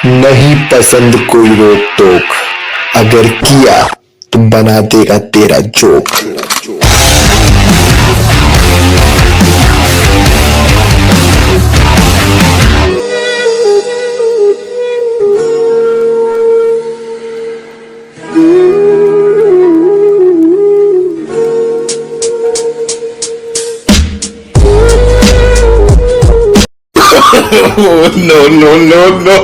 नहीं पसंद कोई रोक टोक, अगर किया तो बना देगा तेरा joke. No, no, no, no.